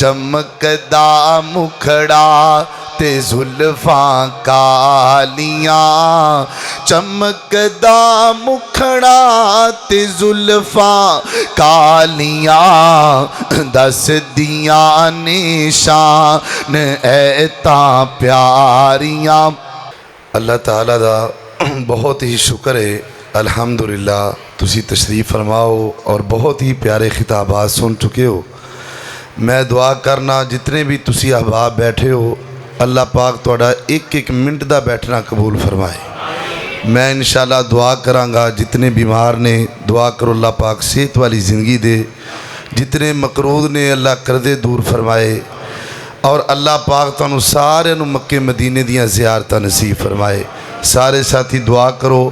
چمکدا مکھڑا تے زلفاں کالیاں چمکدا مکھڑا تے زلفاں کالیاں دس دیاں نشان اے تاں پیاریاں۔ اللہ تعالیٰ دا بہت ہی شکر ہے، الحمدللہ تسی تشریف فرماؤ اور بہت ہی پیارے خطابات سن چکے ہو۔ میں دعا کرنا جتنے بھی تسی احباب بیٹھے ہو اللہ پاک توڑا ایک ایک منٹ دا بیٹھنا قبول فرمائے۔ میں انشاءاللہ دعا کرانگا جتنے بیمار نے دعا کرو اللہ پاک صحت والی زندگی دے، جتنے مقروض نے اللہ قرضے دور فرمائے، اور اللہ پاک تانوں سارے نو مکے مدینے دیاں زیارتاں نصیب فرمائے۔ سارے ساتھی دعا کرو،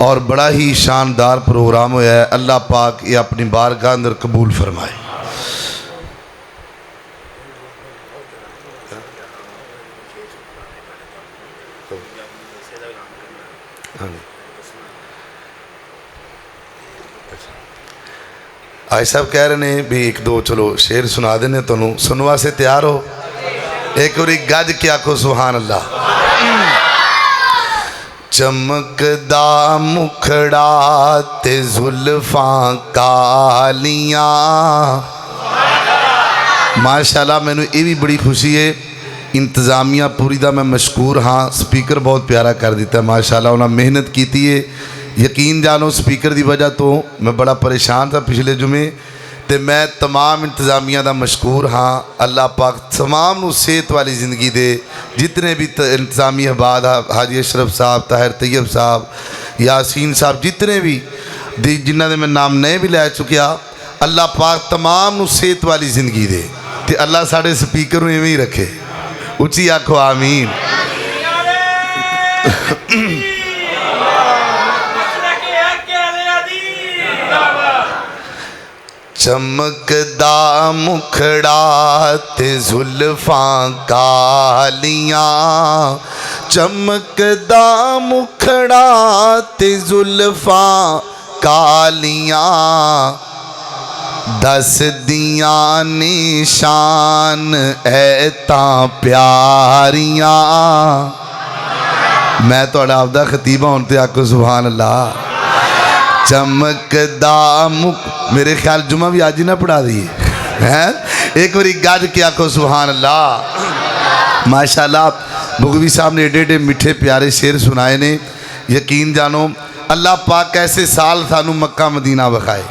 اور بڑا ہی شاندار پروگرام ہویا ہے، اللہ پاک یہ اپنی بارگاہ اندر قبول فرمائے۔ آج صاحب کہہ رہے ہیں بھی ایک دو چلو شعر سنا دینے تنوں سنوا سے تیار ہو؟ ایک اور ایک گاج کیا کو سبحان اللہ۔ چمکدا مکھڑا تے زلفاں کالیاں، ماشاءاللہ میں نے یہ بھی بڑی خوشی ہے، انتظامیہ پوری دا میں مشکور ہاں، سپیکر بہت پیارا کر دیتا ہے ماشاءاللہ، انہوں نے محنت کیتی ہے۔ یقین جانو سپیکر دی وجہ تو میں بڑا پریشان تھا پچھلے جمعے، تے میں تمام انتظامیہ دا مشکور ہاں۔ اللہ پاک تمام نو صحت والی زندگی دے، جتنے بھی انتظامیہ بعد حاجی اشرف صاحب، طاہر طیب صاحب، یاسین صاحب، جتنے بھی جنہ دے میں نام نئے بھی لے چکیا، اللہ پاک تمام نو صحت والی زندگی دے، تے اللہ ساڑھے سپیکر میں ہی رکھے، اچھی آکھو آمین۔ چمکدا مکھڑا تے زلفاں کالیاں چمکدا مکھڑا تے زلفاں کالیاں دس دیاں نشان اے تاں پیاریاں۔ میں تو اڑاؤ دا خطیبہ ہونتے آکو سبحان اللہ۔ چمکدا میرے خیال جمعہ بھی آج ہی نہ پڑھا دیئے، ایک اور ایک گاج کیا کو سبحان اللہ۔ ماشاءاللہ بغوی صاحب نے ایڈے ایڈے میٹھے پیارے شعر سنائے نے، یقین جانو اللہ پاک ایسے سال تھانو مکہ مدینہ بخائے۔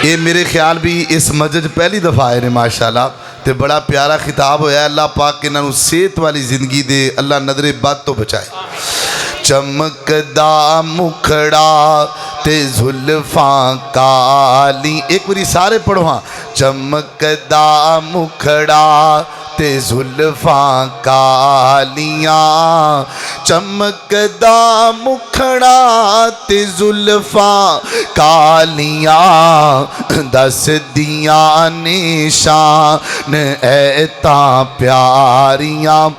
یہ میرے خیال بھی اس مسجد پہلی دفعہ آئے نے ماشاءاللہ، تے بڑا پیارا خطاب ہویا ہے، اللہ پاک کے انہوں صحت والی زندگی دے، اللہ نظر بد تو بچائے۔ چمکدا مکھڑا تے زلفاں کالی، ایک باری سارے پڑھو ہاں۔ چمکدا مکھڑا تے زلفاں کالیاں چمکدا مکھڑا تے زلفاں کالیاں دس دیاں نشان اے تاں پیاریاں۔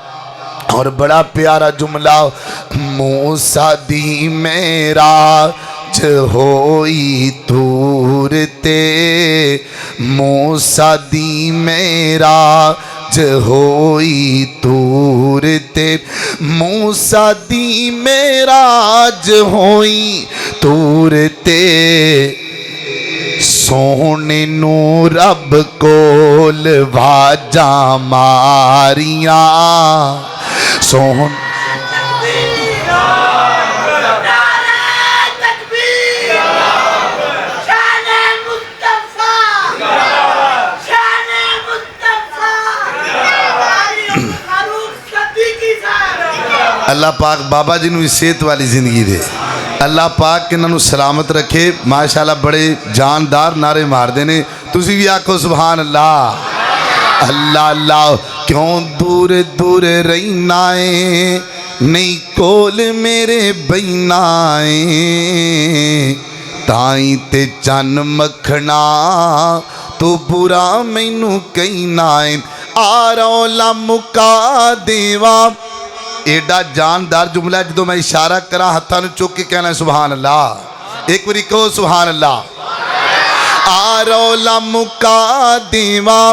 اور بڑا پیارا جملہ، موسیٰ دی معراج ہوئی طور تے، موسیٰ دی معراج ہوئی طور تے، موسیٰ دی معراج ہوئی طور تے، سونے نو رب کول واجاں ماریاں، سون اللہ پاک بابا جی نو صحت والی زندگی دے، اللہ پاک انہاں نو سلامت رکھے۔ ماشاءاللہ بڑے جاندار نعرے مار دینے، تسی بھی آکھو سبحان اللہ۔ اللہ اللہ کیوں دور دور رہنائیں، نہیں کول میرے بینائیں، تائیں تے چن مکھنا تو برا مینو کہنائیں، آرولا مکا دیوا۔ ایڈا جاندار جملہ ہے، جدو میں اشارہ کرا ہتھاں نو چوک کے کہنا ہے سبحان اللہ۔ ایک باری کہو سبحان اللہ۔ آرولا مکا دیوا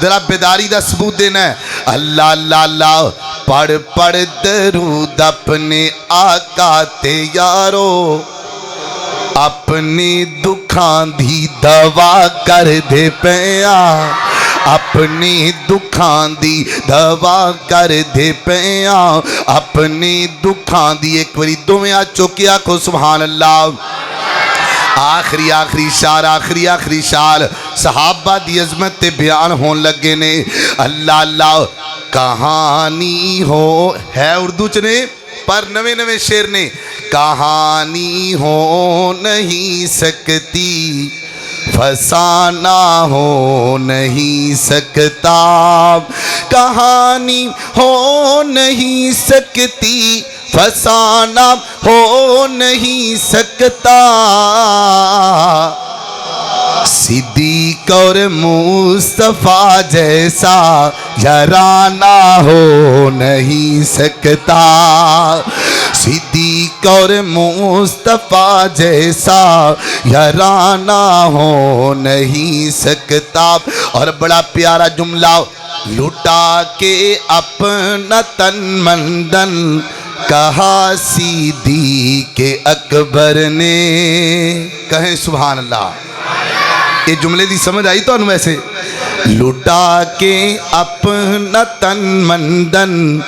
ذرا بیداری دا ثبوت دینا ہے. اللہ اللہ اللہ پڑھ پڑھ درود اپنے آقا تے یارو اپنی دکھاں دی دوا کر دے پیا اپنی دکھاں دی دوا کر دے پیا اپنی دکھاں دی. ایک باری دوویں ہاتھ چوکیا کو سبحان اللہ. آخری شعر صحابہ دی عظمت تے بیان ہون لگے نے. اللہ اللہ کہانی ہو ہے اردو چ نے پر نویں شعر نے. کہانی ہو نہیں سکتی فسانہ ہو نہیں سکتا کہانی ہو نہیں سکتی فسانہ ہو نہیں سکتا صدیق اور مصطفیٰ جیسا یارانہ ہو نہیں سکتا صدیق اور مصطفیٰ جیسا یارانہ ہو نہیں سکتا. اور بڑا پیارا جملہ لٹا کے اپنا تن مندن کہا صدیق اکبر نے. کہیں سبحان اللہ. یہ جملے دی سمجھ آئی تو ویسے لٹا کے اپنا تن مندن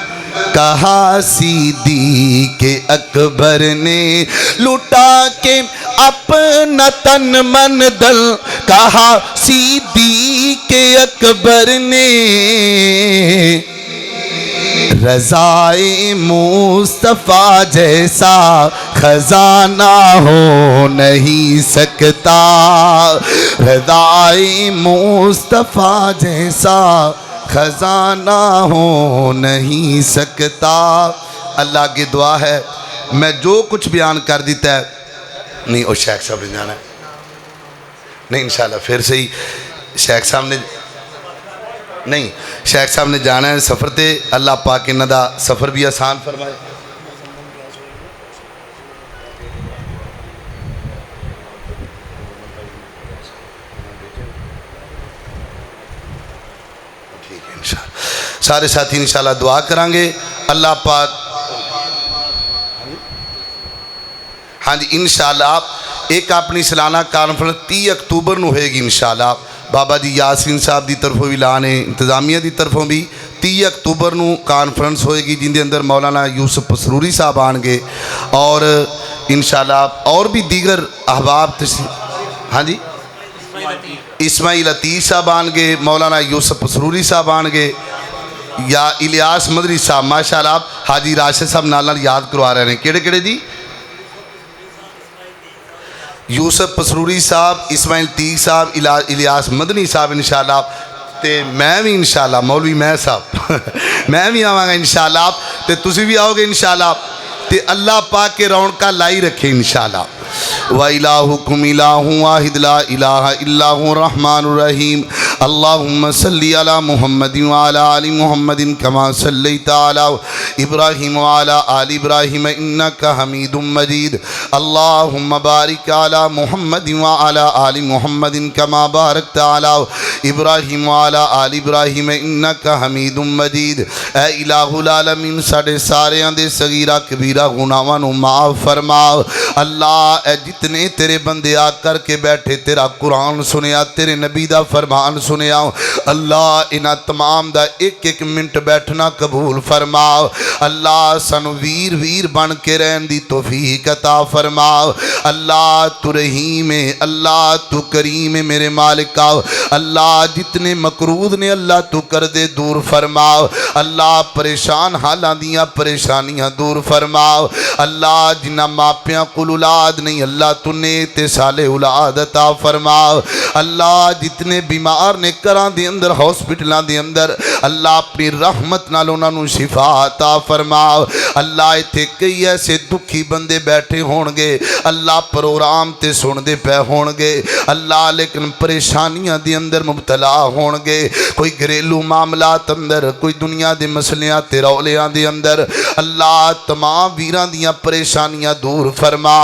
کہا صدیق اکبر نے. لٹا کے اپنا تن مندن کہا صدیق اکبر نے. رضائے مصطفیٰ جیسا خزانہ ہو نہیں سکتا رضائے مصطفیٰ جیسا خزانہ ہو نہیں سکتا. اللہ کی دعا ہے میں جو کچھ بیان کر دیتا ہے نہیں وہ شیخ صاحب نے جانا ہے نہیں انشاءاللہ پھر سے ہی شیخ صاحب نے نہیں شیخ صاحب نے جانا ہے سفر تے. اللہ پاک انہاں دا سفر بھی آسان فرمائے. ٹھیک ہے انشاءاللہ سارے ساتھی انشاءاللہ دعا کریں گے. اللہ پاک ہاں جی انشاءاللہ ایک اپنی سالانہ کانفرنس 30 اکتوبر نو ہوئے گی انشاءاللہ. بابا جی یاسین صاحب دی طرفوں بھی لانے انتظامیہ دی طرفوں بھی 30 اکتوبر نو کانفرنس ہوئے گی جن دے اندر مولانا یوسف پسروری صاحب آن گے اور انشاءاللہ اور بھی دیگر احباب ہاں جی اسماعیل عتیق صاحب آن گے مولانا یوسف پسروری صاحب آن گے یا الیاس مدری صاحب ماشاءاللہ حاجی راشد صاحب نال یاد کروا رہے ہیں. کیڑے کیڑے جی یوسف پسروری صاحب اسماعیل عتیق صاحب الیاس مدنی صاحب انشاءاللہ تے میں بھی انشاءاللہ مولوی میں صاحب میں بھی آواں گا انشاءاللہ تے تسی بھی آؤ گے انشاءاللہ تے اللہ پاک کے رونقاں لائی رکھے انشاءاللہ. وَإِلَٰهُكُمْ إِلَٰهٌ وَاحِدٌ لَا إِلَٰهَ إِلَّا هُوَ الرَّحْمَٰنُ الرَّحِيمُ. اللهم صل على محمد وعلى آل محمد كما صليت على إبراهيم وعلى آل إبراهيم إنك حميد مجيد. اللهم بارك على محمد وعلى آل محمد كما باركت على إبراهيم وعلى آل إبراهيم إنك حميد مجيد. اے الہ العالمین ساڑے ساریاں دے صغیرہ کبیرہ گناہاں نو معاف فرما. اللہ اے جتنے تیرے بندے آ کر کے بیٹھے تیرا قرآن سنیا تیرے نبی دا فرمان سنیا اللہ انہاں تمام دا ایک ایک منٹ بیٹھنا قبول فرما. اللہ سانو ویر ویر بن کے رہن دی توفیق عطا فرما. اللہ تو رحیم ہے اللہ تو کریم ہے میرے مالکا. اللہ جتنے مقروض نے اللہ تو کر دے دور فرما. اللہ پریشان حالاں دیاں پریشانیاں دور فرما. اللہ جنہ ماپیاں کول اولاد نہیں اللہ تو نیک تے صالح اولاد عطا فرما. اللہ جتنے بیمار نے کراں دے اندر ہاسپٹلاں دے اندر اللہ اپنی رحمت نال انہاں نوں شفا عطا فرما. اللہ ایتھے کئی ایسے دکھی بندے بیٹھے ہون گے اللہ پروگرام تے سن دے پے ہون گے اللہ لیکن پریشانیاں دے اندر مبتلا ہون گے. کوئی گھریلو معاملات اندر کوئی دنیا دے مسلیاں تے رولیاں دے اندر اللہ تمام ویراں دیاں پریشانیاں دور فرما.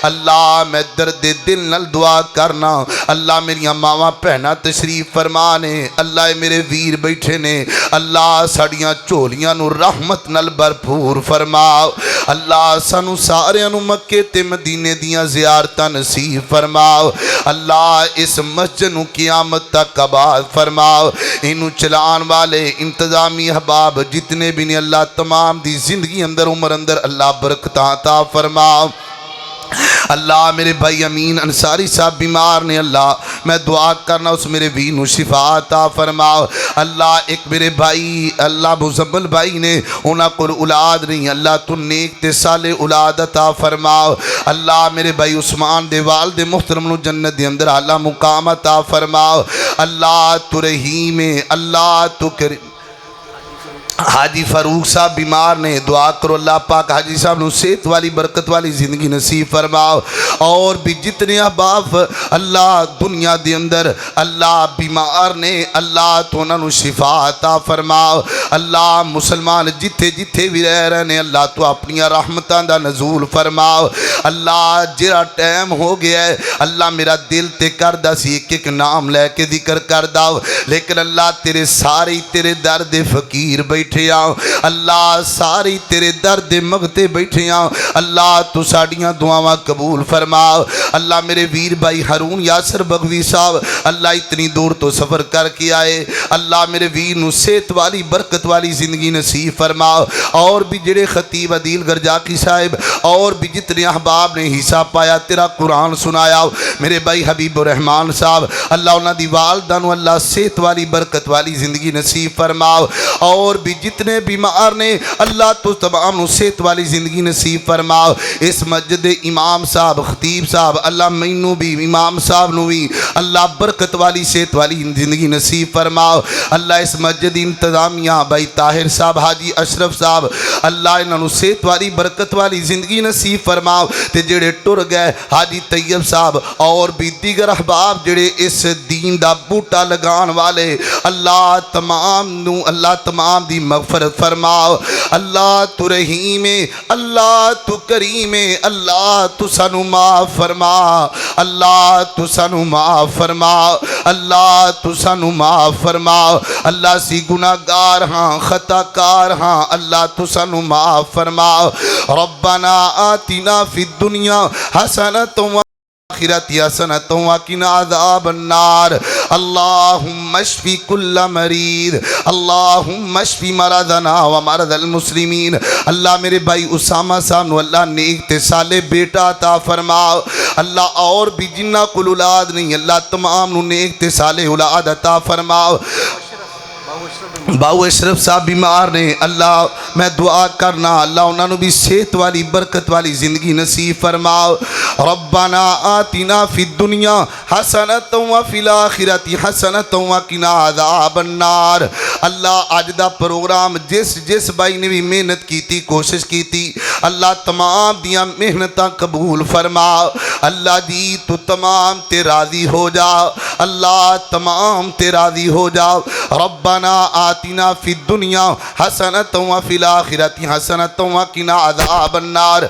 اللہ میں درد دل نال دعا کرنا اللہ میریاں ماواں بہناں تشریف فرما نے اللہ میرے ویر بیٹھے نے اللہ ساڑیاں چولیاں نو رحمت نال بھرپور فرماؤ اللہ سانو سارے نو مکے تے مدینے دیاں زیارتاں نصیب فرماؤ اللہ اس مسجد نو قیامت تک آباد فرماؤ انو چلان والے انتظامی احباب جتنے بھی نے اللہ تمام دی زندگی اندر عمر اندر اللہ برکتاں عطا فرماؤ اللہ میرے بھائی امین انصاری صاحب بیمار نے اللہ میں دعا کرنا اس میرے ویر نو شفا عطا فرماؤ اللہ ایک میرے بھائی اللہ مزمل بھائی نے انہاں کو اولاد نہیں اللہ تو نیک تے صالح اولاد عطا فرماؤ اللہ میرے بھائی عثمان دے والد محترم نو جنت دے اندر اعلیٰ مقام عطا فرماؤ اللہ تو رحیم اللہ تو کریم حاجی فاروق صاحب بیمار نے دعا کرو اللہ پاک حاجی صاحب نو صحت والی برکت والی زندگی نصیب فرماؤ اور بھی جتنے احباب اللہ دنیا دے اندر اللہ بیمار نے اللہ تو انہاں نو شفا عطا فرماؤ اللہ مسلمان جتھے جتھے بھی رہ رہے نے اللہ تو اپنی رحمتاں دا نزول فرماؤ اللہ جڑا ٹائم ہو گیا ہے اللہ میرا دل تے کردہ سی ایک ایک نام لے کے ذکر کردہ لیکن اللہ تیرے سارے تیرے درد فقیر بیٹھے آؤ اللہ ساری تیرے درد مغتے بیٹھے آؤ اللہ تو ساڑیاں دعاواں قبول فرماؤ اللہ میرے ویر بھائی ہارون یاسر بغوی صاحب اللہ اتنی دور تو سفر کر کے آئے اللہ میرے ویر نو صحت والی برکت والی زندگی نصیب فرماؤ اور بھی جڑے خطیب عدیل گرجاکی صاحب اور بھی جتنے احباب نے حصہ پایا تیرا قرآن سنایا میرے بھائی حبیب الرحمان صاحب اللہ انہاں دی والدہ نو اللہ صحت والی برکت والی زندگی نصیب فرماؤ اور بھی جتنے بیمار نے اللہ تو تمام نو صحت والی زندگی نصیب فرماؤ اس مسجد امام صاحب خطیب صاحب اللہ مینو بھی امام صاحب نو بھی اللہ برکت والی صحت والی زندگی نصیب فرماؤ اللہ اس مسجد انتظامیہ بھائی طاہر صاحب حاجی اشرف صاحب اللہ انہاں نو صحت والی برکت والی زندگی نصیب فرماؤ تے جڑے ٹر گئے حاجی طیب صاحب اور بھی دیگر احباب جڑے اس دین دا بوٹا لگان والے اللہ تمام دی مغفرت فرماؤ اللہ تو رحیم اللہ تو کریم اللہ تو سانو معاف فرما اللہ تو سانو معاف فرما اللہ تو سانو معاف فرما اللہ سی گناہگار ہاں خطا کار ہاں اللہ تو سانو معاف فرما ربنا آتنا فی الدنیا حسنۃ آخرت حسنۃ وقنا عذاب النار اللہم اشفی کل مریض اللہم اشفی مرضنا ومرض المسلمین اللہ میرے بھائی اسامہ صاحب نو اللہ نیک تے صالح بیٹا عطا فرماؤ اللہ اور بھی جنہ کل اولاد نہیں اللہ تمام نو نیک تے صالح اولاد عطا فرماؤ باو اشرف صاحب بیمار نے اللہ میں دعا کرنا اللہ انہوں نے بھی صحت والی برکت والی زندگی نصیب فرماؤ ربنا آتنا فی الدنیا حسنۃ وفی الآخرۃ حسنۃ وقنا عذاب النار اللہ آج دا پروگرام جس بھائی نے بھی محنت کیتی کوشش کیتی اللہ تمام دیاں محنتاں قبول فرماؤ اللہ جی تو تمام تے راضی ہو جاؤ اللہ تمام تے راضی ہو جاؤ ربنا آتنا فی الدنیا حسنۃ وفی الآخرۃ حسنۃ وقنا عذاب النار